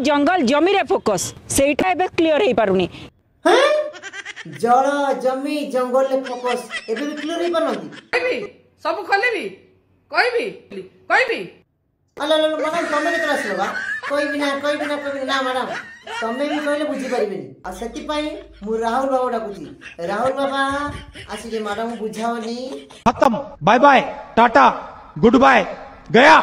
जंगल जमी रे फोकस सेटा एबे क्लियर हे पारुनी। जल जमी जंगल ले फोकस एबे भी क्लियर हे पारनती कहबी सब खोलेबी कहबी अला ला मैडम तमे केतरा आसलबा कोई भी ना मैडम तमे भी कहले बुझी परिबेनी आ सेति पई मु राहुल बाबू डाकुची राहुल बाबा आसी के मैडम बुझाओनी खत्म bye bye tata good bye गया।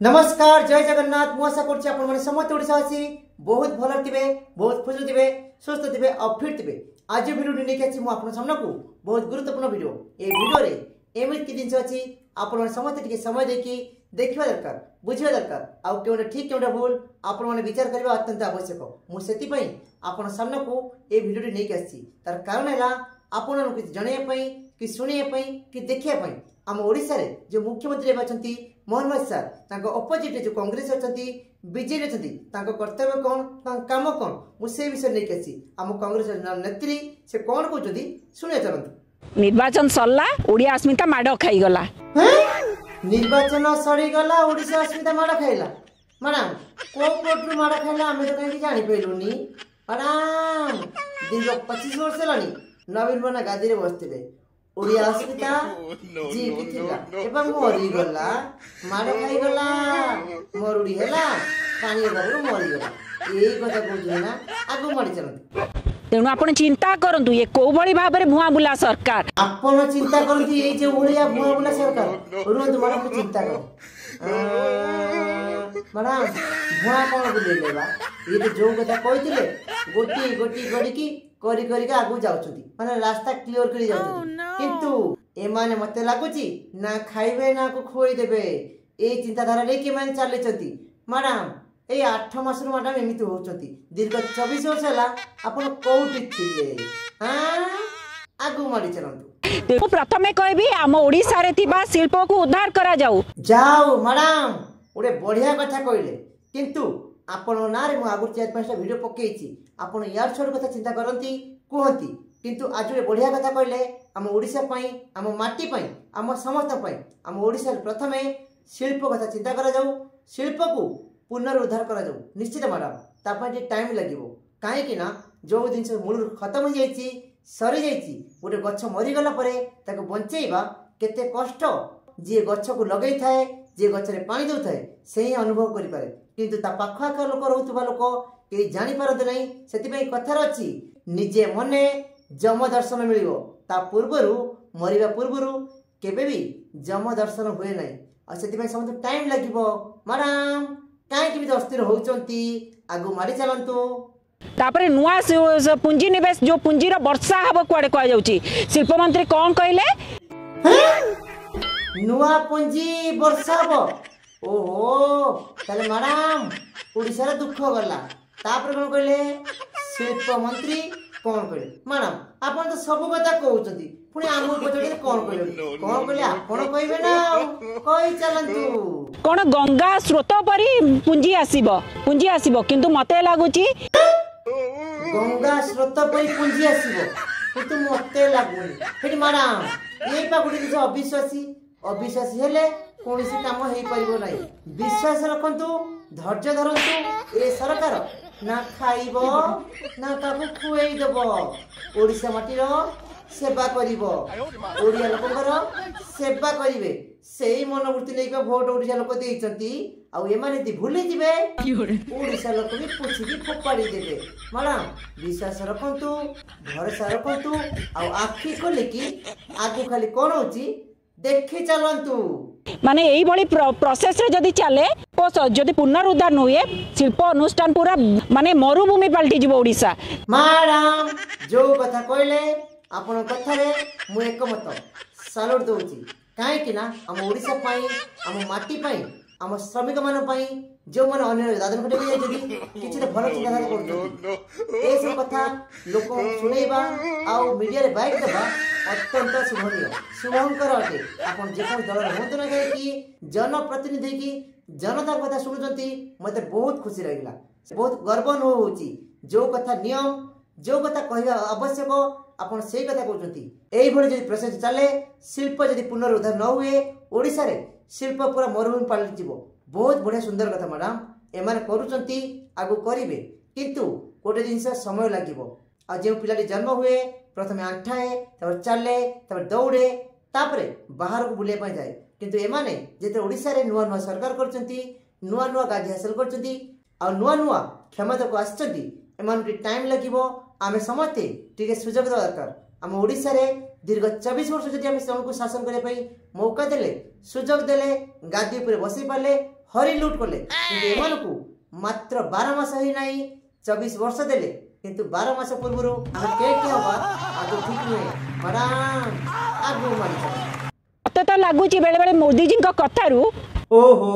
नमस्कार जय जगन्नाथ मु आशा करछि आपण माने समस्त ओडिसावासी बहुत भल थिबे बहुत खुश थिबे स्वस्थ थिबे और फिट थिबे। आज वीडियो नेके अछि मु आपण सामना को बहुत गुरुत्वपूर्ण वीडियो ए वीडियो रे एमिति दिन अछि आपण माने समस्त टिके समय देखि देखिबा दरकार बुझिबा दरकार आ केउडा ठीक केउडा भूल आपण माने विचार करबा अत्यंत आवश्यक। मु सेति पई आपण सामना को ए वीडियो रे नेके अछि तार कारण हैला आपण नु कि जणिया पई कि सुनिया पई कि देखिया पई आम ओडिसा रे जो मुख्यमंत्री अछंती मोहन भाई सर तांको ऑपोजिट जो कांग्रेस अछंती बीजेपी अछंती तांको कर्तव्य कोन तांको काम कोन मु से विषय नै केसी आम कांग्रेस नेत्री से कोन कहउछदी सुनिया चलंतु। निर्वाचन सरला ओडिया अस्मिता माडो खाई गला। निर्वाचन सरी गला ओडिसा अस्मिता माडो खाइला मैडम को कोटरू माडो खाइला हमें तो कहीं जानि पेलुनी मैडम दीर्घ 25 वर्ष लानी नवीन बना गादी रे बसतिले ओडिया अस्मिता जी किथिला एबा मरी गला माडो खाई गला मरुडी हैला पानी बाबू मरी गला एई कथा कहू ना आगो मरी चलंत। तेणु आपण चिंता करंतु ये को भली भाबरे भुआ बुला सरकार आपण चिंता करंतु एई जे ओडिया भुआ बुला सरकार रुंतु मैडम चिंता कर मैडम भुआ कोन बुले लेबा ये तो जो कथा कहिथिले गोटी गोटी गडी की करी करी के आगु जाउछथि माने रास्ता क्लियर करी जाउछथि किंतु ए माने मते लागुची ना खाइबे ना को खोई देबे ए चिंताधारा रे के माने चले छथि मैडम ए 8 मास रो मैडम एमिति होउछथि दीर्घ 24 वर्ष हला आपण कोउटी थिले हां आगु मारी चलंतु। देखो प्रथमे कहबी हम ओडिसा रे थिबा शिल्प को उद्धार करा जाऊ मैडम ओडे बढ़िया कथा कहले किंतु आपण ना रे मु आगु 4-5टा वीडियो पकेइछि आपण यार छोड़ कथा चिंता करंती कहंती किंतु आज रे बढ़िया कथा कहले हम ओडिसा पई हम माटी पई हम समस्त पई हम ओडिसा प्रथमे शिल्प कथा चिंता करा जाऊ शिल्प को पुनरुद्धार करा जाऊ निश्चित मैडम तापा जे टाइम लागिवो काहे कि ना जो दिन से मूल खत्म हो जाईची सरी जाईची गोटे गछ मरी गला परे ताको बंचेइबा केते कष्ट जे गछ को लगई थाए जे गछ रे पानी दउ थाए सेही अनुभव करि पारे किंतु ता पाखा लोक रहउतबा लोक के जानि पारत नै सेति पई कथार अछि निजे मने जम दर्शन मिलिबो ता पूर्वरु मरिबा पूर्वरु केबे भी जम दर्शन हुए नै आ सेति पई समस्त टाइम लागिबो मैडम काहे कि भी अस्थिर होउचंती आगु मारी चलंतु। तापरे नुआ पूंजी निवेश जो पूंजी रो वर्षा हबो कुआडे कह जाउची शिल्प मंत्री कोन कहले नुआ पूंजी वर्षा हबो ओहो ताले मैडम ओडिसा रे दुख गला तापर कोन कहले शिल्प मंत्री कोन कहले मैडम आपण तो सब कथा कहउचंती पुनी आमु पचडे कोन कहले आपण कहबे ना कहि चलंतु कोन गंगा स्रोत परी पूंजी आसीबो किंतु मते लागुची गंगा स्रोत परी पूंजी आसीबो किंतु मते लागुनी हेटी मैडम एई पा गुडी जे अविश्वासी हेले कोनसी काम हेई परिबो नै विश्वास रखंतु धैर्य धरंतु ए सरकार ना खाइबो ना ताकू खुएई देबो ओडिसा माटीर सेवा करिबो ओडिया लोकंकर सेवा करिवे सेही मनोवृत्ति नै के वोट ओडिसा लोक देइचंती आ एमाने ती भूली जिवे ओडिसा लोक भी पुछी फोपाड़ी देबे मैडम विश्वास रखंतु भरोसा रखंतु आ आखी खोले कि आगु खाली कोन होची देखि चलंतु माने एई बड़ी प्रोसेस रे जदी चले जदी पुनरुद्धार न हुए शिल्प अनुष्ठान पूरा माने मरुभूमि पलटी जिवो ओडिसा मैडम जो कथा कहले आपण कथा रे मु एकमत सैल्यूट दोची काहे कि ना हम ओडिसा पई हम माटी पई हम श्रमिक मान पई जो मन अन्य दादन खटे भी जदी किछि तो भलो चिंता करतो ए सब कथा लोक सुनेबा आ मीडिया रे बाइक देबा अत्यंत शुभंकर अटे आपण जे कोन दल होत न कि जनप्रतिनिधि की जनता कथा सुनुचंती मते बहुत खुशी लागिला बहुत गर्व अनुभव होची जो कथा नियम जो कथा कहवा आवश्यक आपण से कथा कहउचंती एई भली जदी प्रोसेस चले शिल्प जदी पुनरुद्धार न हुए ओडिसा रे शिल्प पूरा मरुभूमि पलटि बहुत बढ़िया सुंदर कथा मैडम एमाने करूचंती आगु करिवे किंतु गोटे जिनस समय लागिवो आ जे पिलाटी जन्म हुए प्रथमे आंठाए तापर चले तापर दौड़े तापर बाहर को बुलिया पाई जाए किंतु एमाने जेते ओडिसा रे नुआ नुआ सरकार करचंती नुआ नुआ गादी हासिल करचंती आ नुआ नुआ क्षमता को आछंती एमान के टाइम लागिवो आमे समते टिके सुजोग दरकार आम ओडिसा रे दीर्घ 24 वर्ष जदि आमे सबको शासन करे पई मौका देले सुजोग देले गादी ऊपर बसी पाले हरि लूट कले किंतु एमान को मात्र 12 मास ही नहीं 24 वर्ष देले किंतु 12 मास पूर्व आमे के होबा आगो ठीक हुए मैडम आगो मारी मते तो लागुची बेले बेले मोदी जी कथा रु ओहो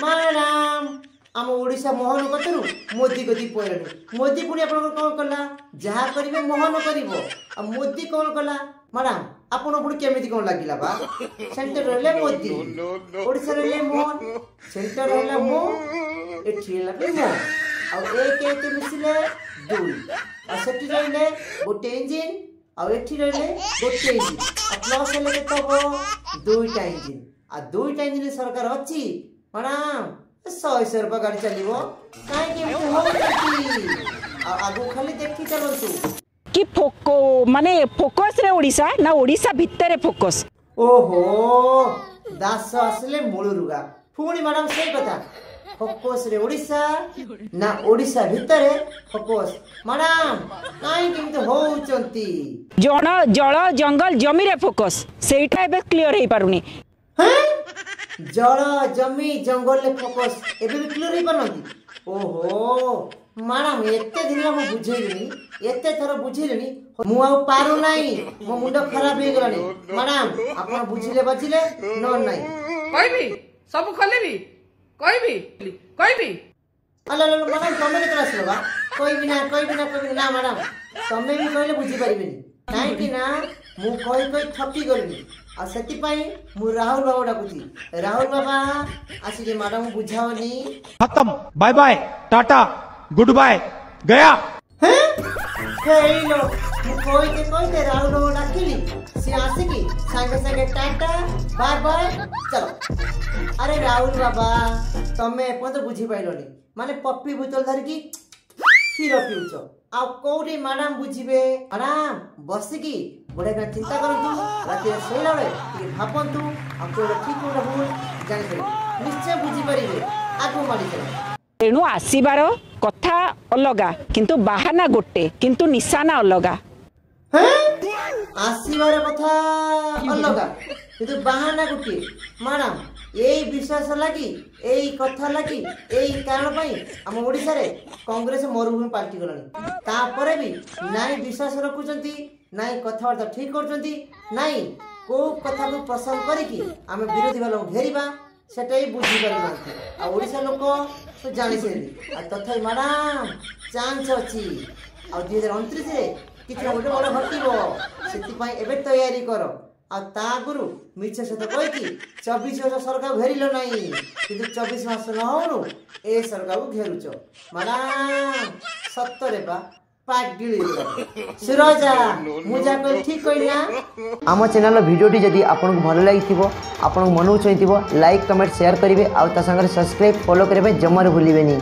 मैडम आम ओडिशा मोहन कतरु मोदी गति पयरनी मोदी पुणी आपन कोन कला जहा करिवे मोहन करिवो आ मोदी कोन कला मैडम आपन पुणी केमिति कोन लागिला बा सेंटर रहले मोदी ओडिशा रहले मोहन सेंटर रहला मो एठी लागले मो आ एक एक मिसिले दुई आ सेठी रहले गोटे इंजिन आ एठी रहले गोटे इंजिन आ प्लस हेले केतबो दुईटा इंजिन आ दुईटा इंजिन सरकार अछि मैडम 100 रुपया गाड़ी चलिवो काहे के होती आगु खाली देखि चलंतु कि फोको माने फोकस रे ओडिसा ना ओडिसा भितरे फोकस ओहो दास असले मूलरुगा पुणी मैडम सही कथा फोकस रे ओडिसा ना ओडिसा भितरे फोकस मैडम काहे केमते होउचंती जल जंगल जमी रे फोकस सेटा एबे क्लियर हे पारुनी जल जमी जंगल ले फोकस एबे भी क्लियर ही बनती ओहो मैडम एते दिन मु बुझेइनी एते थर बुझेइनी मु आ पारु नाही मो मुंडो खराब हे गलानी मैडम आपण बुझिले बचिले न नाही कहबी सब खोलेबी कहबी अला ला मैडम तमे केतरा आसलबा कोई भी ना मैडम तमे भी कहले बुझी परिबेनी काहे कि ना मु कोई ठकी गलिनी आ सेति पई मु राहुल बाबा डाकुची राहुल बाबा आसी जे मैडम बुझावनी खत्म bye bye tata good bye गया हेलो मु कोई राहुल बाबा डाकिली से आसी की संगे टाटा बाय बाय चलो अरे राहुल बाबा तमे पद बुझी पाइलोनी माने पप्पी बोतल धर की क्षीर पिउछ आ कोडी मैडम बुझिबे मैडम बसिकी बड़े का चिंता करंतु राति सोइला बेले टिके भापंतु आपको ठीक कोडा भूल जानि पारे निश्चय बुझी परिबे आगो मारि चले तेणु आसीबार कथा अलगा किंतु बाहाना गोटे किंतु निशाना अलगा आसीबार कथा अलगा किंतु बाहाना गोटे मैडम एई विश्वास लागी एई कथा लागी एई कारण पई हम ओडिसा रे कांग्रेस मरुभूमि पार्टी गलानी तापरे भी नाई विश्वास रखुचंती नाई कथावार्ता ठीक करचंती नाई को कथा को पसंद करी कि हम विरोधी वाला घेरिबा सेटाई बुझी पारि आ ओडिसा लोक तो जानि सेली आ तथाई मैडम चांस अछि आ 2029 रे किछ गोटे बड़ घटिबो सेति पई एबे तैयारी करो आ ता गुरु मिछ सत कहि कि 24 वर्ष सरकार घेरिलो नाही किंतु 24 मास न होनु ए सरकार को घेरुचो मैडम सत्तरे बा सुरजा मुझा कोई ठीक कोई ना आम चैनल वीडियोटी जदि आपन को भल लागि थिबो आपन मन को चाहिथिबो लाइक कमेंट शेयर करिवे आ ता संगे सब्सक्राइब फॉलो करिवे जमर भूलिबेनी।